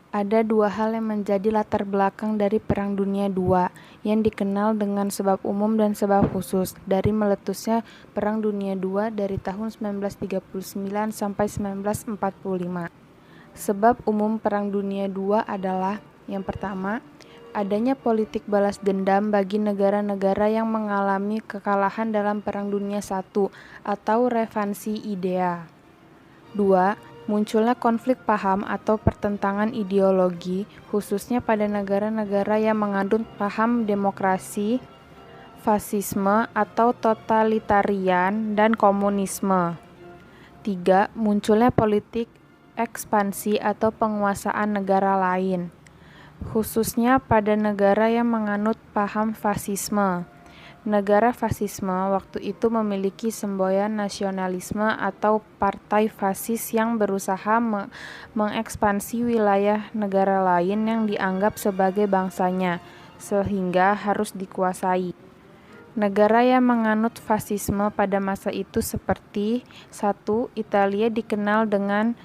Ada dua hal yang menjadi latar belakang dari Perang Dunia II, yang dikenal dengan sebab umum dan sebab khusus, dari meletusnya Perang Dunia II dari tahun 1939 sampai 1945. Sebab umum Perang Dunia II adalah, yang pertama, adanya politik balas dendam bagi negara-negara yang mengalami kekalahan dalam Perang Dunia I atau revansi idea. 2. Munculnya konflik paham atau pertentangan ideologi, khususnya pada negara-negara yang mengandung paham demokrasi, fasisme atau totalitarian, dan komunisme. 3. Munculnya politik ekspansi atau penguasaan negara lain, khususnya pada negara yang menganut paham fasisme. Negara fasisme waktu itu memiliki semboyan nasionalisme atau partai fasis yang berusaha mengekspansi wilayah negara lain yang dianggap sebagai bangsanya, sehingga harus dikuasai. Negara yang menganut fasisme pada masa itu seperti 1. Italia dikenal dengan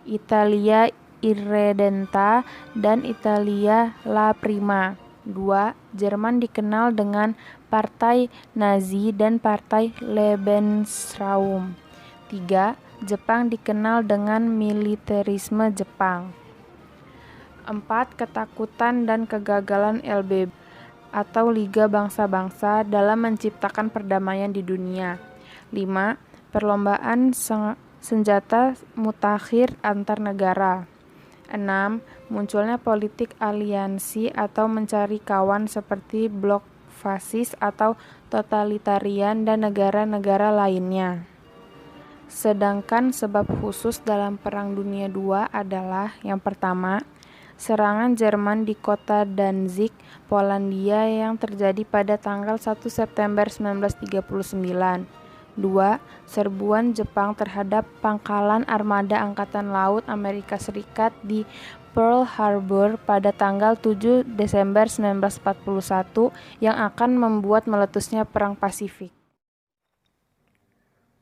Italia Irredenta dan Italia La Prima. 2. Jerman dikenal dengan Partai Nazi dan Partai Lebensraum. 3. Jepang dikenal dengan militerisme Jepang. 4. Ketakutan dan kegagalan LBB atau Liga Bangsa-Bangsa dalam menciptakan perdamaian di dunia. 5. Perlombaan senjata mutakhir antar negara. 6. Munculnya politik aliansi atau mencari kawan seperti blok fasis atau totalitarian dan negara-negara lainnya. Sedangkan sebab khusus dalam Perang Dunia II adalah, yang pertama, serangan Jerman di kota Danzig, Polandia yang terjadi pada tanggal 1 September 1939. 2. Serbuan Jepang terhadap pangkalan armada Angkatan Laut Amerika Serikat di Pearl Harbor pada tanggal 7 Desember 1941 yang akan membuat meletusnya Perang Pasifik.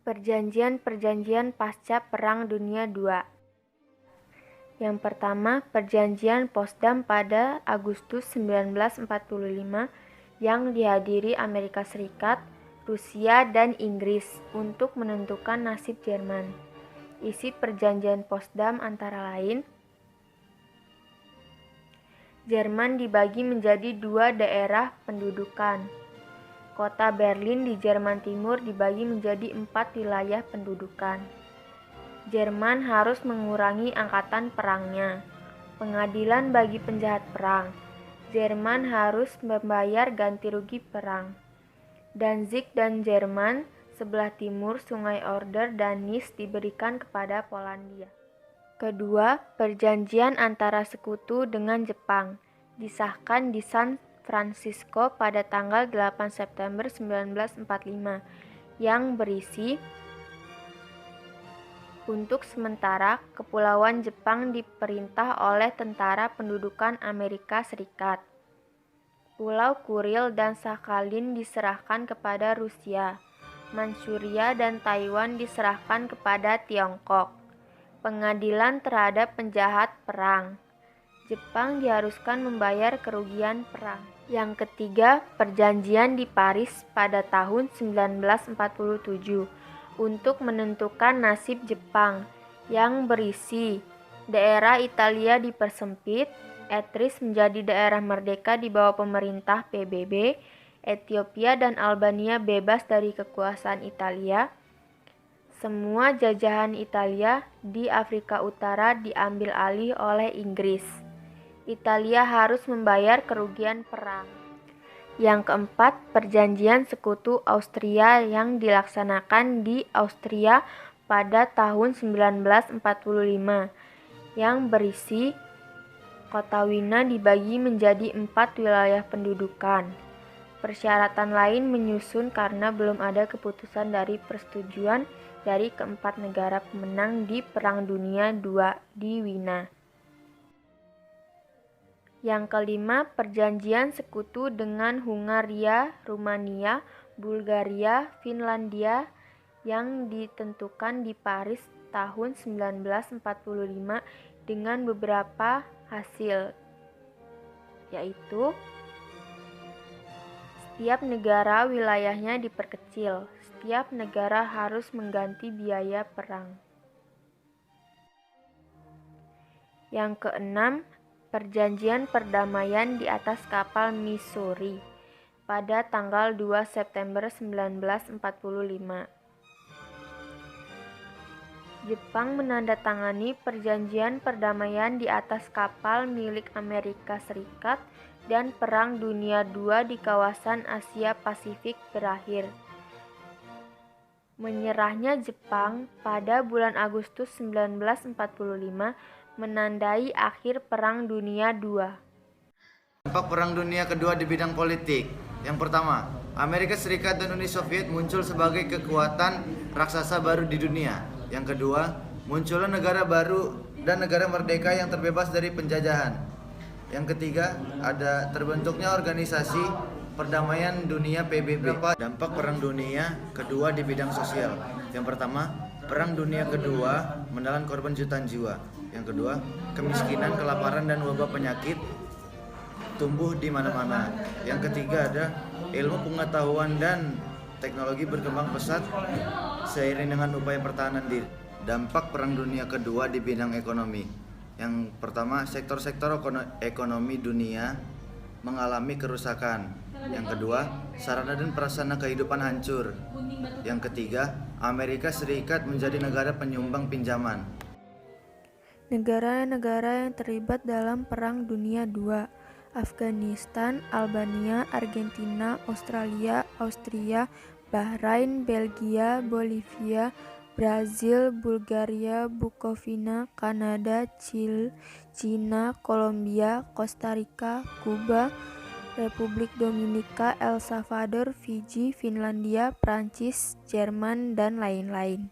Perjanjian-perjanjian pasca Perang Dunia II. Yang pertama, Perjanjian Potsdam pada Agustus 1945 yang dihadiri Amerika Serikat, Rusia, dan Inggris untuk menentukan nasib Jerman. Isi Perjanjian Potsdam antara lain: Jerman dibagi menjadi 2 daerah pendudukan. Kota Berlin di Jerman Timur dibagi menjadi 4 wilayah pendudukan. Jerman harus mengurangi angkatan perangnya. Pengadilan bagi penjahat perang. Jerman harus membayar ganti rugi perang. Danzig dan Jerman sebelah timur Sungai Oder dan Nis diberikan kepada Polandia. Kedua, perjanjian antara sekutu dengan Jepang disahkan di San Francisco pada tanggal 8 September 1945 yang berisi: untuk sementara, kepulauan Jepang diperintah oleh tentara pendudukan Amerika Serikat. Pulau Kuril dan Sakhalin diserahkan kepada Rusia. Manchuria dan Taiwan diserahkan kepada Tiongkok. Pengadilan terhadap penjahat perang. Jepang diharuskan membayar kerugian perang. Yang ketiga, perjanjian di Paris pada tahun 1947 untuk menentukan nasib Jepang yang berisi: daerah Italia dipersempit, Etris menjadi daerah merdeka di bawah pemerintah PBB, Ethiopia dan Albania bebas dari kekuasaan Italia. Semua jajahan Italia di Afrika Utara diambil alih oleh Inggris. Italia harus membayar kerugian perang. Yang keempat, perjanjian sekutu Austria yang dilaksanakan di Austria pada tahun 1945 yang berisi: Kota Wina dibagi menjadi 4 wilayah pendudukan. Persyaratan lain menyusun karena belum ada keputusan dari persetujuan dari keempat negara pemenang di Perang Dunia II di Wina. Yang kelima, perjanjian sekutu dengan Hungaria, Rumania, Bulgaria, Finlandia yang ditentukan di Paris tahun 1945 dengan beberapa hasil, yaitu setiap negara wilayahnya diperkecil, setiap negara harus mengganti biaya perang. Yang keenam, perjanjian perdamaian di atas kapal Missouri pada tanggal 2 September 1945. Jepang menandatangani perjanjian perdamaian di atas kapal milik Amerika Serikat dan Perang Dunia II di kawasan Asia Pasifik berakhir. Menyerahnya Jepang pada bulan Agustus 1945 menandai akhir Perang Dunia II. Dampak Perang Dunia Kedua di bidang politik. Yang pertama, Amerika Serikat dan Uni Soviet muncul sebagai kekuatan raksasa baru di dunia. Yang kedua, munculnya negara baru dan negara merdeka yang terbebas dari penjajahan. Yang ketiga, ada terbentuknya organisasi perdamaian dunia PBB. Dampak Perang Dunia Kedua di bidang sosial. Yang pertama, Perang Dunia Kedua menelan korban jutaan jiwa. Yang kedua, kemiskinan, kelaparan, dan wabah penyakit tumbuh di mana-mana. Yang ketiga ada ilmu pengetahuan dan teknologi berkembang pesat seiring dengan upaya pertahanan diri. Dampak Perang Dunia Kedua di bidang ekonomi. Yang pertama, sektor-sektor ekonomi dunia mengalami kerusakan. Yang kedua, sarana dan prasarana kehidupan hancur. Yang ketiga, Amerika Serikat menjadi negara penyumbang pinjaman. Negara-negara yang terlibat dalam Perang Dunia II: Afghanistan, Albania, Argentina, Australia, Austria, Bahrain, Belgia, Bolivia, Brazil, Bulgaria, Bukovina, Kanada, Chile, Cina, Kolombia, Kosta Rika, Kuba, Republik Dominika, El Salvador, Fiji, Finlandia, Prancis, Jerman, dan lain-lain.